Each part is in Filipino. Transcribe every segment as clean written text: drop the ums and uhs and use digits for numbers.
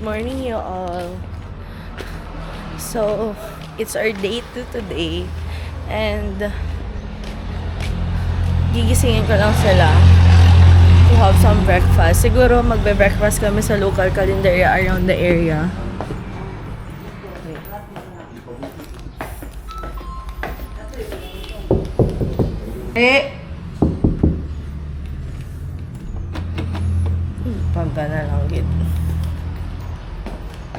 morning, you all. So, it's our day 2 today. And, gigisingin ko lang sila to have some breakfast. Siguro, magbe-breakfast kami sa local calendaria around the area. Pagka na lang gid.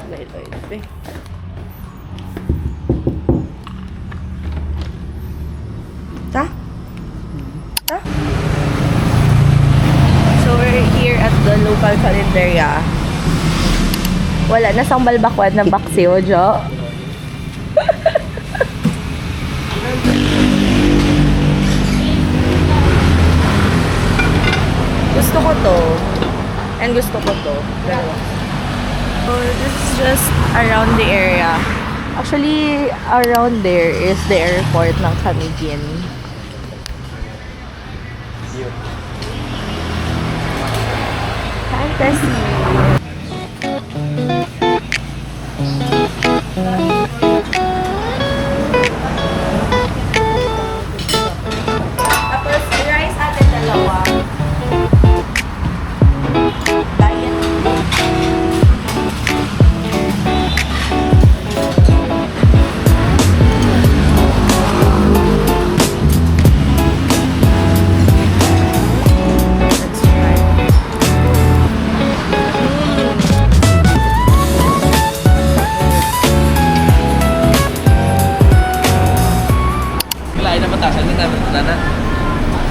Lay-lay. Ta? So we're here at the local calendaria. Wala na sang balbakwad na baksiyo, Jo. Gusto ko to. And gusto ko to. So, this is just around the area. Actually, around there is the airport ng Camiguin. Fantasy! Tapos, rice atin dalawa.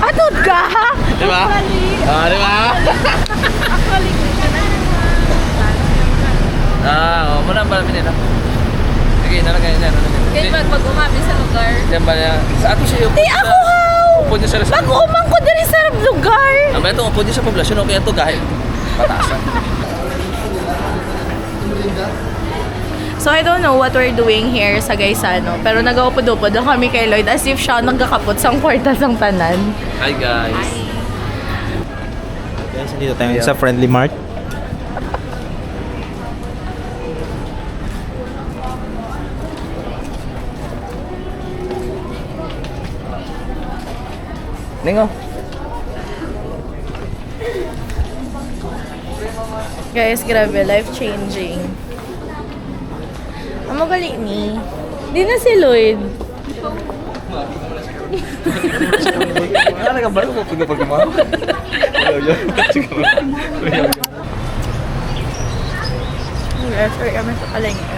Atod ka! Di ba? Di ba? Muna ba namin nila? Sige, nalagay niya. Kaya mag-umami sa lugar. Diyan ba niya? Sa ato siya yung... Di ako how! Upo niya sa restaurant. Mag-umang ko dali sa lugar! Aba ito, upo niya sa poblasyon. Okay, ito kahit pataasan. So, I don't know what we're doing here sa Gaisano. Pero nag-upod-upod lang kami kay Lloyd as if siya nagkakapot sa kwarta ng tanan. Hi guys! Guys, dito tayo sa Friendly Mart. Ningo. Guys, grabe, life-changing. Ang magaling ni. Di na si Lloyd. Ano ka ba? Ano ka pagkama? Sorry, kami sa palengke.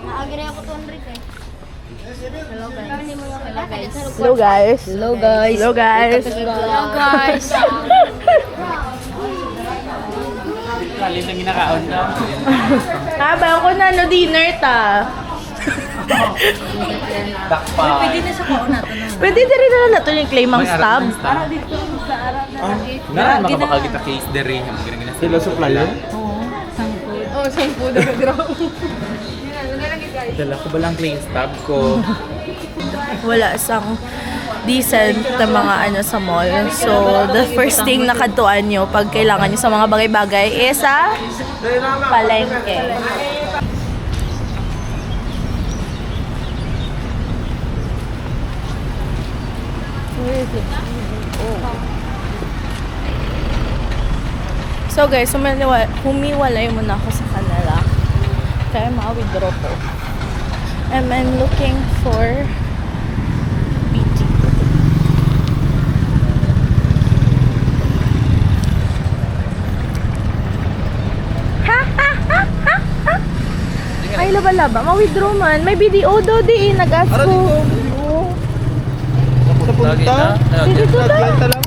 Naagre ako 200 eh. Hello guys. Hello guys. Hello guys. Hello guys. Hello guys. Lalim na ginakaon na. Haba ako na no dinner ta. Dakpa. Pwede na sa kaon natin. Pwede din rin na nato yung claim ang stab. Para dito sa arap na. Nara makapakagita case dere. Sila supplier? Oh, shampoo na grabe. Dala ko ba lang clean stab ko? Wala sang decent na mga ano sa mall. So, the first thing na kadtuan nyo pag kailangan nyo sa mga bagay-bagay is sa palengke. So guys, humiwalay muna ako sa kanila. Kaya ma-withdraw ko. And I'm looking for BT. Ay, laba-laba. Ma-withdraw man. May BDO daw di eh. Nag-ask ko. Dito daw.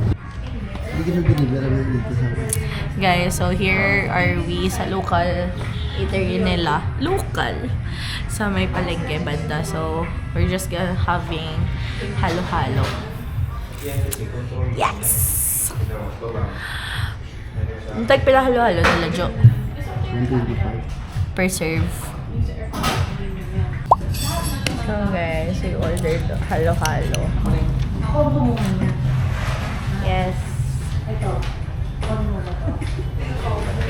Guys, so here are we sa local eatery nila. Local. Sa may palengke banda. So, we're just having halo-halo. Yes! Ang tag pila halo-halo nila, Jo? 125 per serve. So guys, we ordered halo-halo. Yes.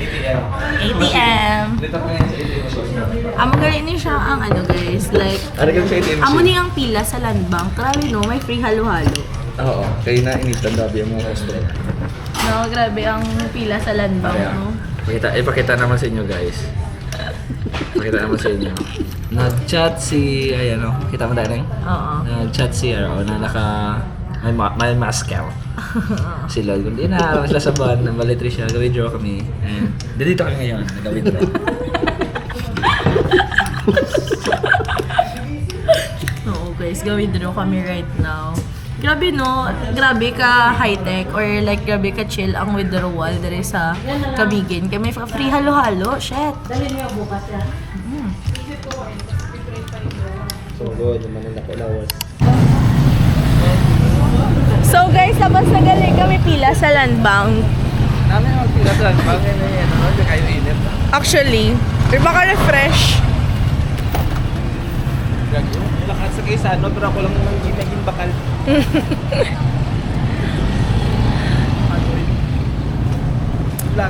ATM. ATM. Dito ko yan sa ATM. Amo galing ni siya ang ano guys, like, Ano ka sa ATM? amo ni ang pila sa land bank. Grabe no, may free halo-halo. Oo, kayo na initan dabi ang mga customer. No, grabe ang pila sa land bank, Ayan. no? Ipakita naman sa inyo guys. Pakita naman sa inyo. Nag-chat si, ayan o, kita mo dahil Oo. Nag-chat si RO na may mask out. Si Lord, kundi na sila sa van, nabalitri siya, gawin-draw kami. And dito kami ngayon, nagawin-draw. Oo guys, gawin din kami right now. Grabe no, grabe ka high-tech or like grabe ka chill ang withdrawal dere sa Camiguin. Kaya may free halo-halo, shit. So, good naman ang nakilawas. So guys, tapos nagaling kami pila sa land bank. Namin ang pila sa bagay na yan. Ano kayo init? Actually, or baka refresh. Lakas sa kaysa, no? Pero ako lang naman naging bakal.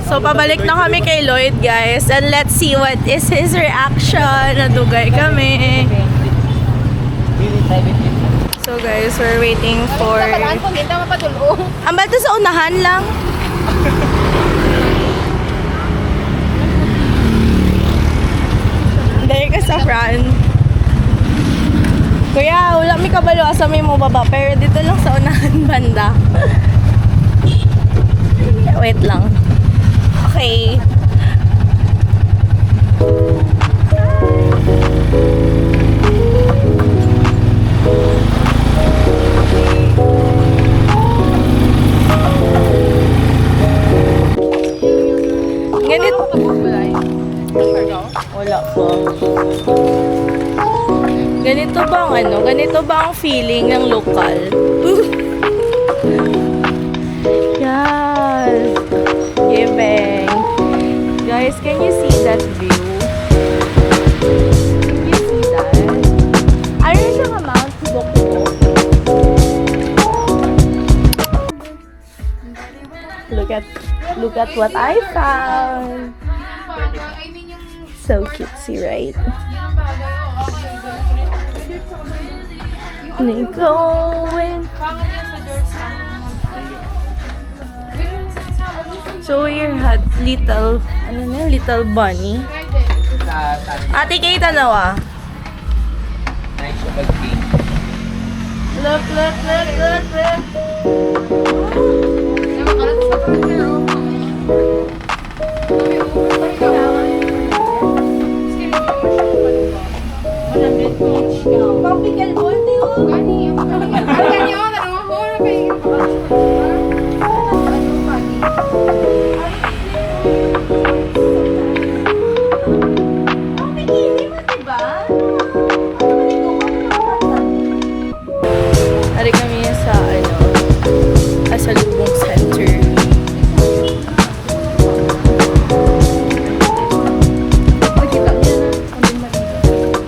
So pabalik na kami kay Lloyd guys and let's see what is his reaction. Nadugay kami. So guys, we're waiting for... Kapalaan ko, hindi na mapadulong. Ang bato sa unahan lang. Dahil ka sa front. Kuya, wala may kabalo asa may mo baba. Pero dito lang sa unahan banda. Wait lang. Okay. Ganito. Wala po. Ganito ba ang ano? Ganito ba ang feeling ng lokal? Yes. Giving. Guys, can you see that view? Can you see that? Ano siya nga Mount Bokbok? Look at what I found. So cutesy, right? Going. So we're at little, ano na, little bunny. Ate Kay, tanaw ah. Nice siya mag-game. Look. Tropical ball, tayo. Ari kami sa ano, sa Lubong Center.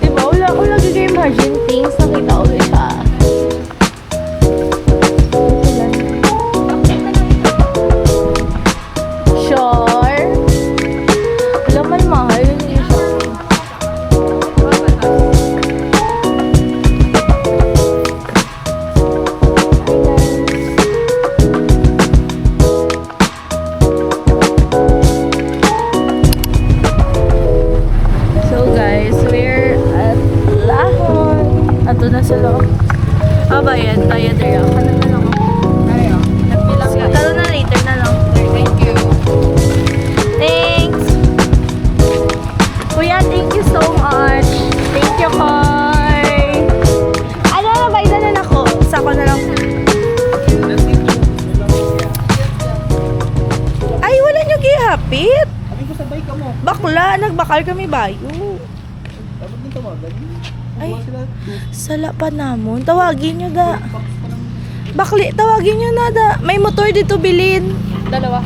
Diba? Wala imagine things nakita ko siya. Sure? Wala man mahal yun yung siya. So guys, we're at Lahon. Ato na sa loob. Bayad rin ako. Ano na lang ako? Talo na later na lang. Thank you. Thanks! Kuya, thank you so much. Thank you, Koy. Ano, bayad na ako. Sa ako na lang. Ay, wala nyo gihapit. Sabi ko sabay ka mo. Bakla, nagbakal kami bayo. Dapat din tawagan. Ay, sala pa namon. Tawagin nyo da. Bakli, tawagin nyo na da. May motor dito bilin. Dalawa.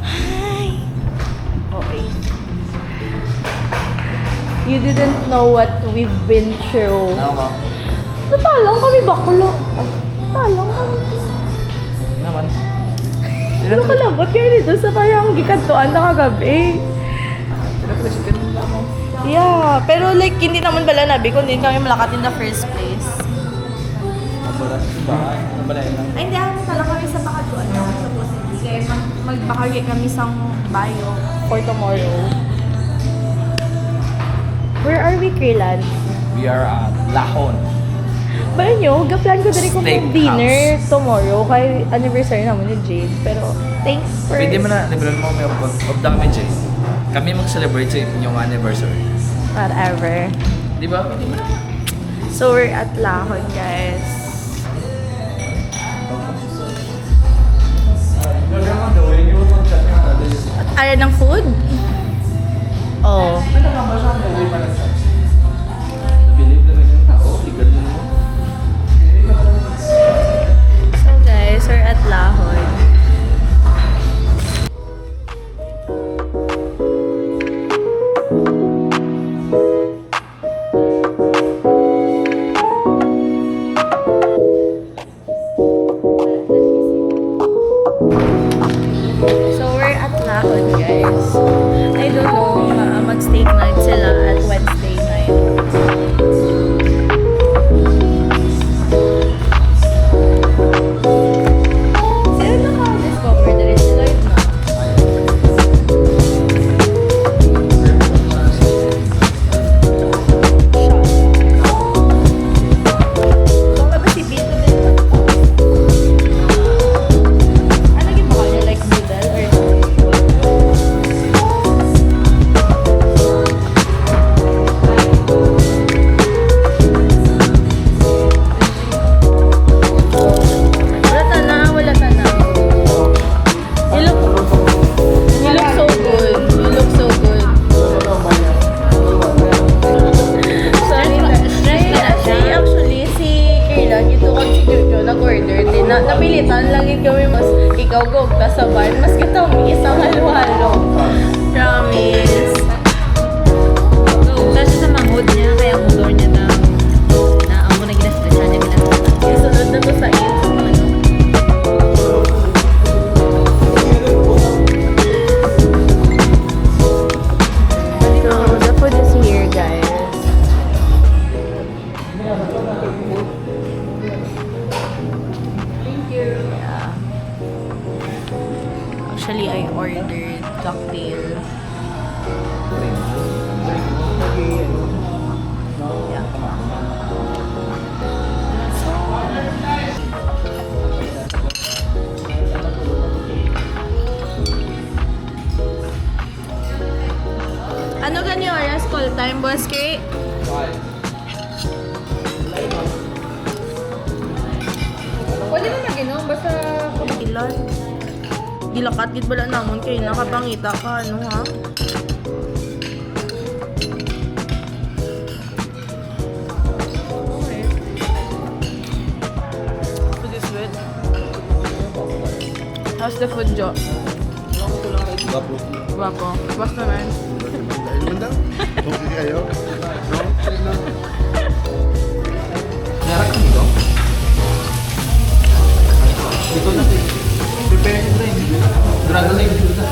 Ay. Okay. You didn't know what we've been through. Ako. Natalang kami baklo. Natalang kami. Naman. Ano kalabot kayo dito sa parang gikantuan na kagabi? Yeah, pero like hindi naman bala nabi kung hindi kami malakat in the first place. Ay, hindi ako pala kami sa Bakatuan. Supposedly. Kaya magbakagay kami sa Bayo for tomorrow. Where are we, Krillan? We are at Lahon. Bayo nyo, gaplan ko din kung Steakhouse. dinner tomorrow kay anniversary naman ni Jade. Pero thanks for... Pwede mo na, liberal mo, may obda kami, Jay. Kami mag-celebrate sa inyong anniversary. Whatever. Di ba? Pwede mo na. So we're at Lahon, guys. Ayaw ng food? Oh. So guys, we're at Lahon. So we're at Lahon, guys. I don't know, mag-steak night sila at Wednesday night. Sino naka-discover na rin sila yun, no? Kung ba si Bito din? Ano ginawa niya? Like noodle or wala ta na. You look so good. You look so good. Sorry, actually, si Kaylan, ito kong si Jojo, nag-order din. Napilitan lang yun kami mas ikaw gog ka sa bar. Mas kita isang halo-halo. Promise. Kasi sa manghod niya, kaya ang odor niya na amo na ginaspresya niya ginaspresya. Isunod na to sa iyo. So, the food is here, guys. Thank you. Yeah. Actually, I ordered cocktail. Ano ganyan oras? Call time, boss Kay? Pwede na mag-inom, basta Ilan? Gilakat gid bala namon kay nakapangita ka ano ha? Food is good. How's the food, Jo? Guwapo. Boss naman. Okay kayo? Meron ka dito? Dito na. Prepare nyo rin. Durado na yung dito na.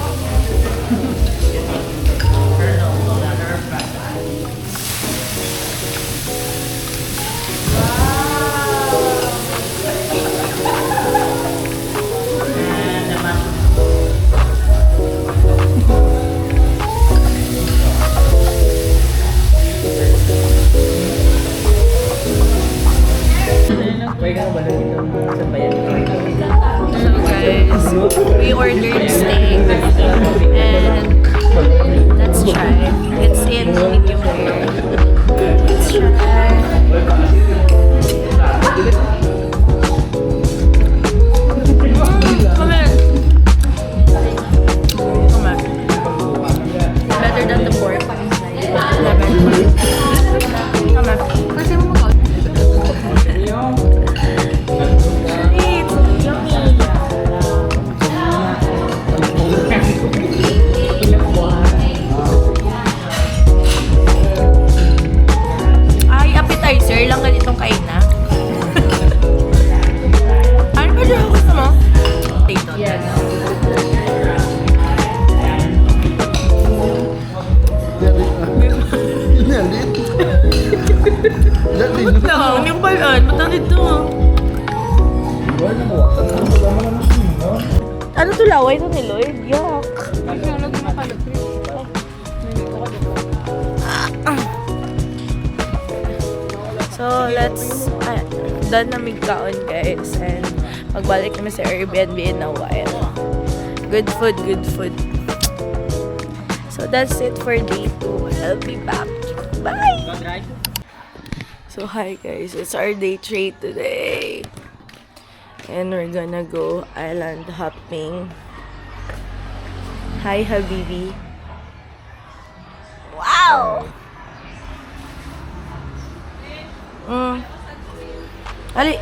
So guys, we ordered steak and let's try. It's in medium rare. Let's try. Come here. Come here. Better than the pork. Come here. kasi mo mag It's yummy. Hindi ko balaan. Ba't ito? Ano to laway to ni Lloyd? Yuck. So, let's done na migkaon guys and magbalik kami sa Airbnb in a while. Good food, good food. So, that's it for day 2. I'll be back. Bye! So, hi guys. It's our day 3 today. And we're gonna go island hopping. Hi, Habibi. Wow! Ali.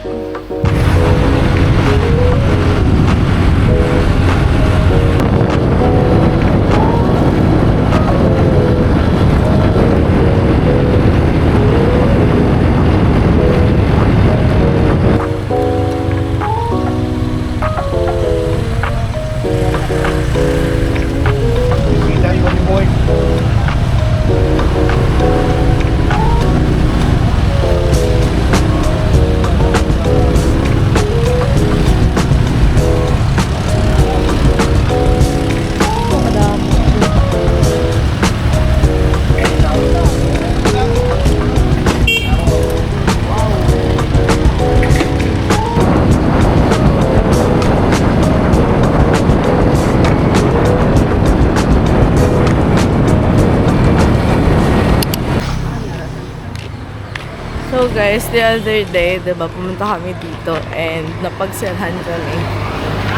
So guys, the other day, diba, pumunta kami dito and napagsirhan kami.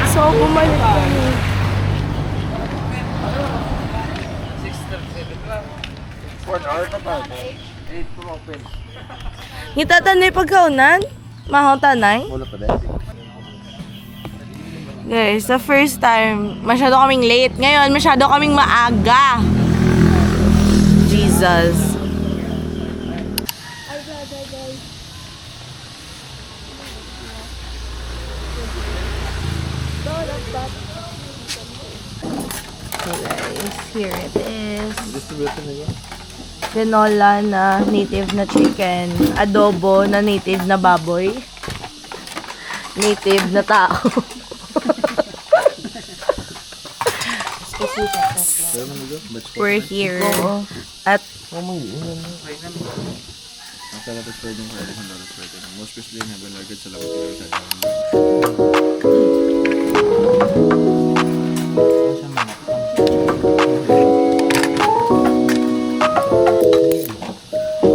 So, bumalik kami. 1 hour na ba? 8 to open. Ngita tanay pagkaunan? Mahang tanay? Wala pa din. Guys, the first time, masyado kaming late. Ngayon, masyado kaming maaga. Jesus. So guys, here it is. Distribution na yan. Tinola na native na chicken. Adobo na native na baboy. Native na tao. We're here at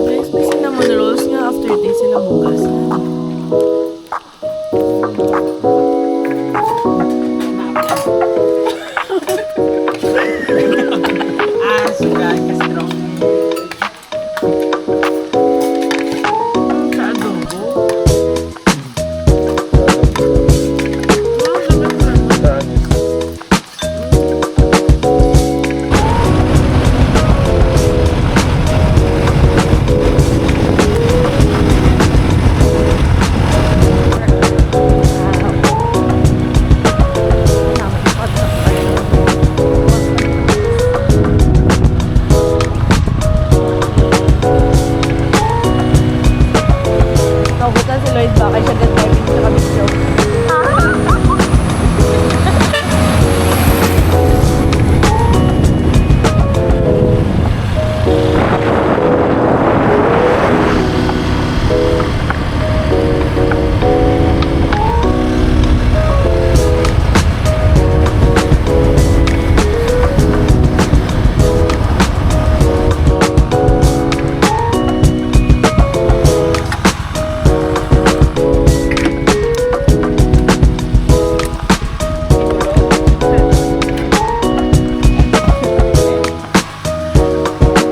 guys, may cinnamon rolls nga after this sila bukas. Sa adobo. Nakutan si Lloyd ba? Kaya siya nag-driving sa kami show.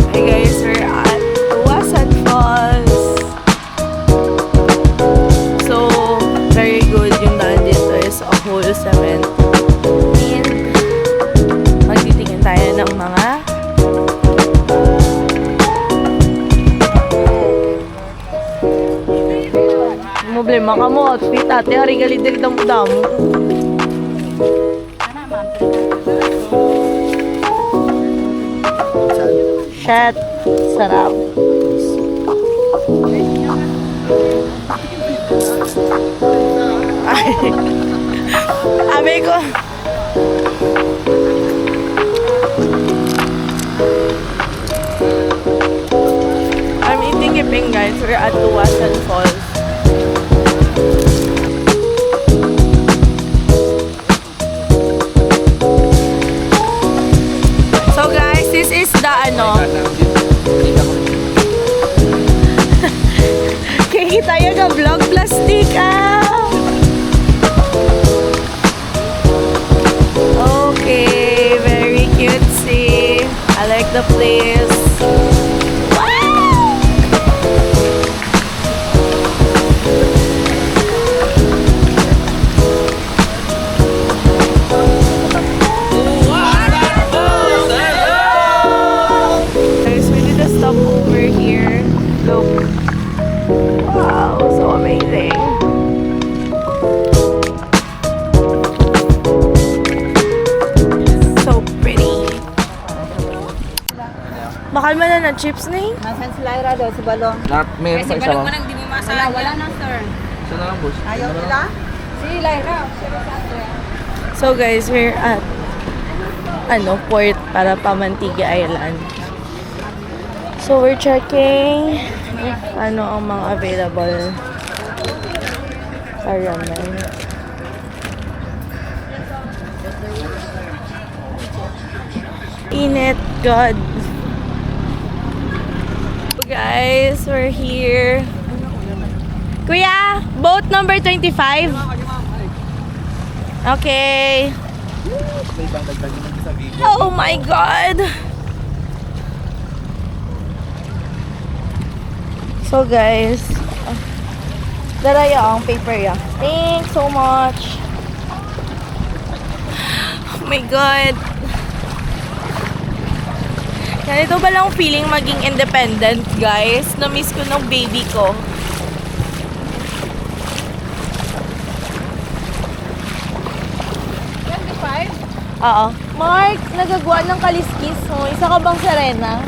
Hey guys, we're at Wasan Falls. So, very good yung daan dito is a whole cement. And, magtitingin tayo ng mga problema ka mo, outfit ate, hari galit-galit ang muda mo. Shit. Sarap. Ay. Abe ko. I'm eating iping, guys. We're at Tuwasan Falls. So guys, this is the ano. Kikita yung ka vlog plastic Okay, very cutesy. I like the place. Wow! Guys, we did a stop over here. Look. Wow, so amazing. So pretty. Bakal man na chips na eh. Nasaan si Lyra daw, si Balong? Meron pa isa ba? Hindi mo masahan. Wala na, sir. Isa na lang, boss. Ayaw nila? Si Lyra. So guys, we're at port para Pamantigue Island. So we're checking if ano ang mga available sa ramen. Init, God. So guys, we're here. Kuya, boat number 25. Okay. Oh my God. So guys, daraya ang paper ya. Thanks so much. Oh my God. Ganito ba lang feeling maging independent, guys? Na-miss ko ng baby ko. Oo. Mark, nagagawa ng kaliskis mo. Isa ka bang Serena?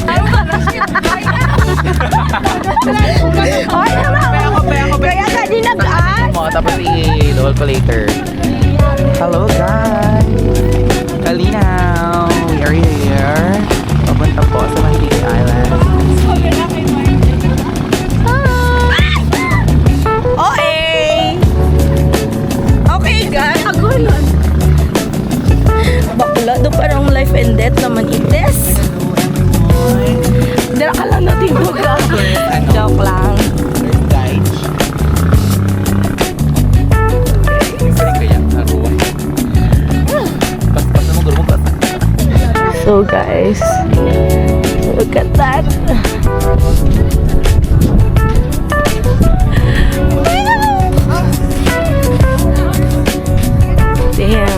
Ay, kaya ka din nag-ask. Tapos i-roll ko later. Hello guys! Kalinaw! We are here. Papunta po sa Mantique Island. Okay, guys. Ako nun. Bakla, doon parang life and death naman ites. Dala ka lang natin buka. Joke lang. Guys. So guys, look at that. Damn.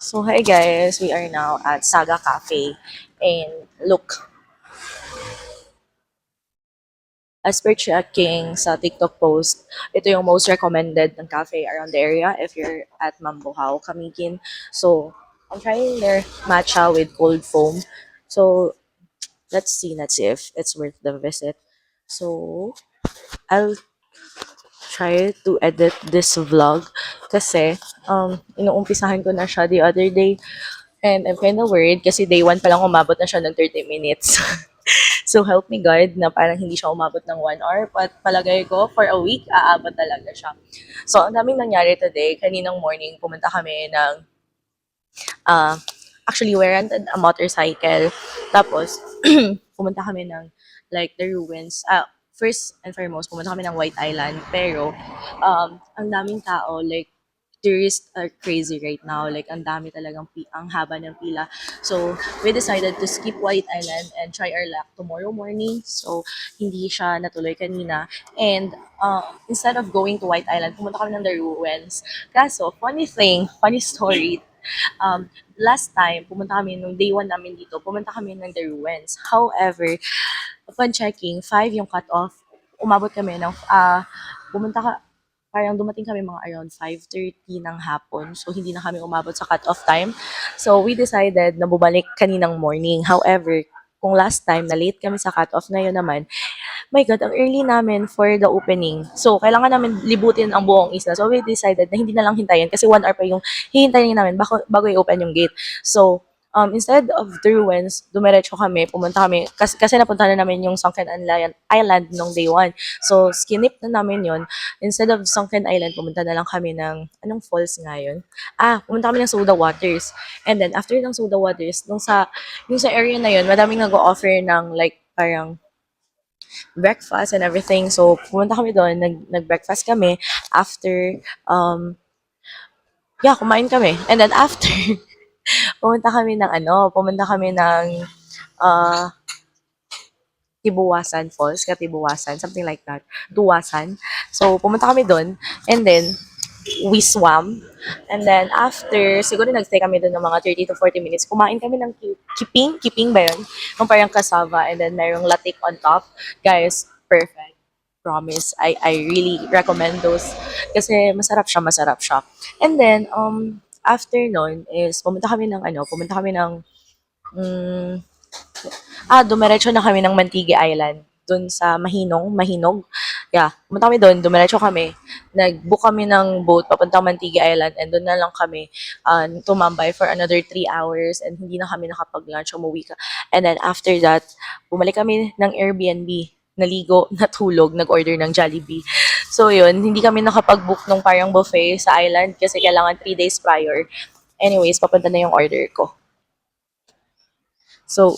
So hi guys, we are now at Saga Cafe and look. As per checking sa TikTok post, ito yung most recommended ng cafe around the area if you're at Mambuhao, Camiguin. So, I'm trying their matcha with cold foam. So, let's see if it's worth the visit. So, I'll try to edit this vlog kasi inuumpisahan ko na siya the other day. And I'm kind of worried kasi day 1 pa lang umabot na siya ng 30 minutes. So help me God na parang hindi siya umabot ng 1 hour. But palagay ko, for a week, aabot talaga siya. So ang daming nangyari today. Kaninang morning, pumunta kami ng, uh, actually, we rented a motorcycle. Tapos, pumunta kami ng, like, the ruins. First and foremost, pumunta kami ng White Island. Pero, ang daming tao, like, tourists are crazy right now. Like, ang dami talagang, ang haba ng pila. So, we decided to skip White Island and try our luck tomorrow morning. So, hindi siya natuloy kanina. And, instead of going to White Island, pumunta kami ng The Ruins. Kaso, funny story, last time, pumunta kami nung day 1 namin dito, pumunta kami ng The Ruins. However, upon checking, 5 yung cut-off. Umabot kami ng, parang dumating kami mga around 5:30 ng hapon. So, hindi na kami umabot sa cut-off time. So, we decided na bumalik kaninang morning. However, kung last time na late kami sa cut-off, ngayon naman, my God, ang early namin for the opening. So, kailangan namin libutin ang buong isla. So, we decided na hindi na lang hintayin kasi 1 hour pa yung hihintayin namin bago i-open yung gate. So, instead of the ruins, dumiretso kami, pumunta kami, kasi napunta na namin yung Sunken Island nung day 1. So, skinip na namin yon. Instead of Sunken Island, pumunta na lang kami ng, anong falls nga yun? Pumunta kami ng Soda Waters. And then, after ng Soda Waters, yung sa area na yun, madaming nag-o-offer ng like, parang, breakfast and everything. So, pumunta kami doon, nag-breakfast kami. After, kumain kami. And then after, pumunta kami ng Tibuwasan Falls, Katibuwasan, something like that. Tuwasan. So, pumunta kami doon. And then, we swam. And then, after, siguro nagstay kami doon ng mga 30 to 40 minutes. Kumain kami ng kiping ba yun? Yung parang cassava. And then, mayroong latik on top. Guys, perfect. Promise. I really recommend those. Kasi masarap siya. And then, after nun is, pumunta kami ng, dumiretso na kami ng Mantigue Island doon sa Mahinog. Yeah, pumunta kami doon, dumiretso kami. Nag-book kami ng boat papuntang Mantigue Island and doon na lang kami tumambay for another 3 hours and hindi na kami nakapag-lunch, umuwi ka. And then after that, bumalik kami ng Airbnb, naligo, natulog, nag-order ng Jollibee. So yun, hindi kami nakapag-book ng parang buffet sa island kasi kailangan 3 days prior. Anyways, papunta na yung order ko. So,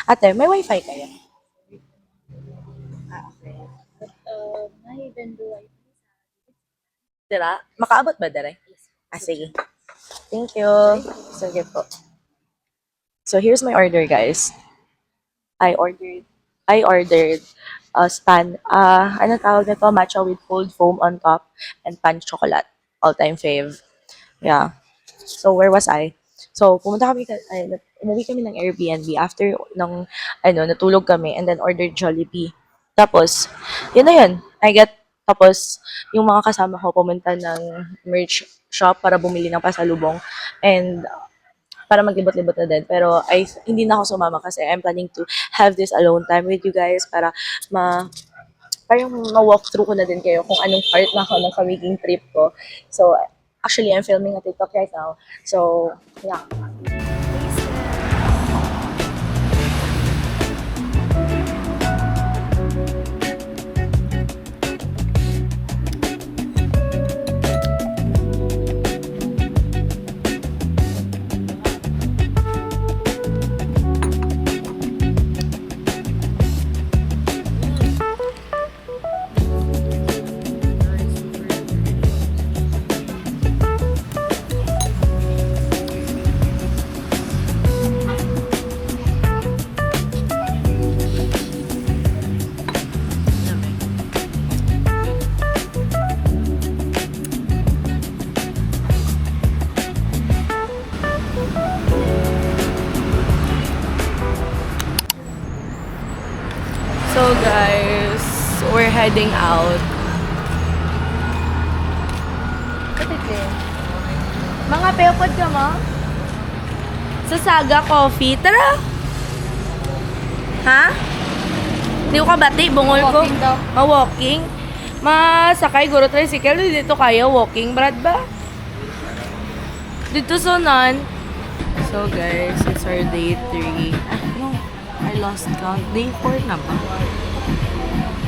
ate, may wifi kaya? Okay. May vendor wifi. Dira? Makaabot ba dira? Sige. Thank you. Sige po. So, here's my order, guys. I ordered ano tawag nito? Matcha with cold foam on top and pan chocolate. All-time fave. Yeah. So, where was I? So, umuwi kami ng Airbnb after natulog kami and then ordered Jollibee. Tapos, yun na yun. Tapos, yung mga kasama ko pumunta ng merch shop para bumili ng pasalubong and para maglibot-libot na din. Pero hindi na ako sumama kasi I'm planning to have this alone time with you guys para parang ma-walk through ko na din kayo kung anong part na ako ng kamiging trip ko. So, actually, I'm filming a TikTok right now. So, yeah. So guys, we're heading out. Mga peopod ka mo? Sa Saga Coffee. Tara! Ha? Hindi ko kabati, bungol ko. Walking daw. Ma-walking. masakay guro tricycle. Dito kaya walking, Brad ba? Dito sunan. So guys, it's our day 3. No, I lost count. Day 4 na ba?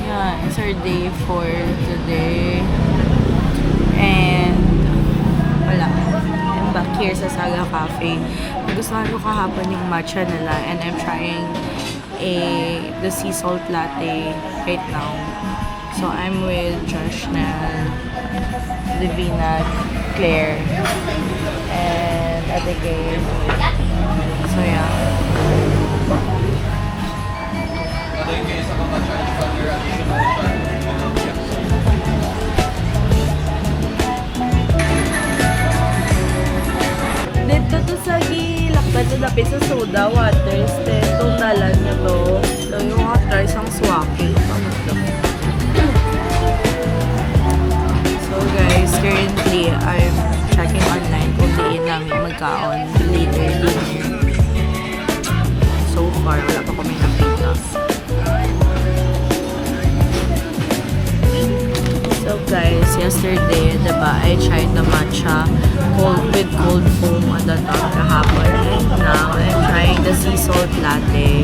Yeah, it's our day 4 today. And wala. I'm back here sa Saga Cafe. Nagustuhan ko kahapon yung matcha nila and I'm trying the sea salt latte right now. So I'm with Josh, Nell, Divina, Claire, and Ate Kay. So yeah. Dito to sa gilakbad to dapit sa soda water. Itong dalan niya to. So yung mga try isang swaki. So guys, currently I'm checking online kung diin namin magkaon later dinner. So far, wala pa kami nakita. So guys, yesterday, diba, I tried the matcha with cold foam on the top kahapon. And now, I'm trying the sea salt latte.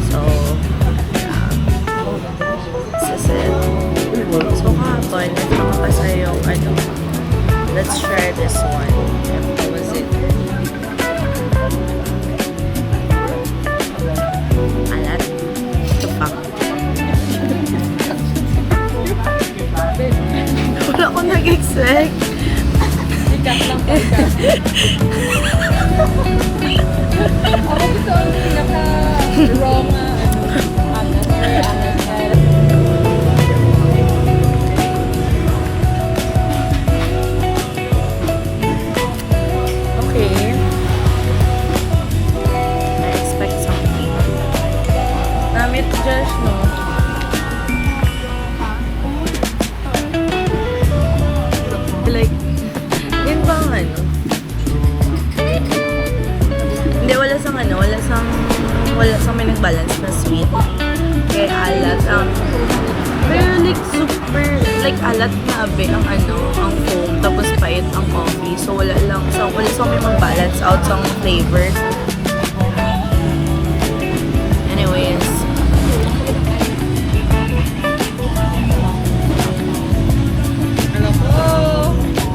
So, yeah. This is it. So kahapon, ito makapasa yung ano. Let's try this one. How was it? Alat. Ito pa. Wala akong nag-expect. Sikat lang pagka. Ako gusto ang pinaka-raw na Okay. I expect something. Namit Josh, no? Like, yun bang ano? Hindi, wala sang may nag-balance na sweet. Kaya alat ang, pero like super, like alat na abe ang ano, ang foam, tapos pait ang coffee. So wala sa may mag-balance out sa flavor. Anyways, Alam ko,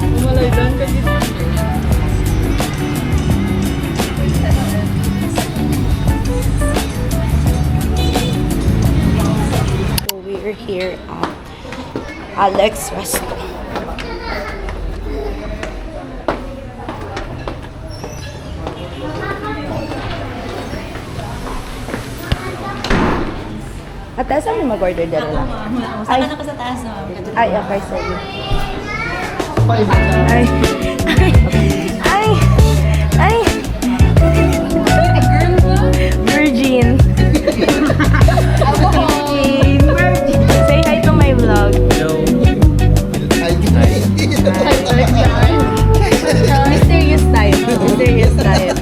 umalay doon ka dito. so we're here at Alex Resto. Ate, saan mo mag-order dyan lang? Saka na ka sa taas na. Ay, okay, sorry. Ay. Ay. Ay. Virgin. Virgin. Say hi to my vlog. Hello. Mysterious type. Mysterious type.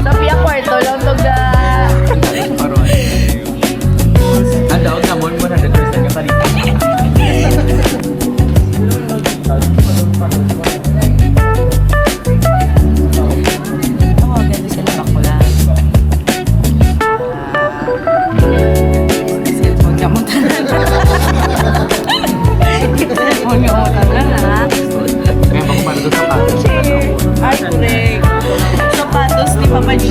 Tapi ang kwarto lang to ga. Ang daog na mo 100% ka pa rin. Oh, ganda sila makulan. Cellphone ka mo tanan. Cellphone ka mo tanan, ha? Kaya pang para doon sa pato. Ay, correct. Sapatos ni Papa G.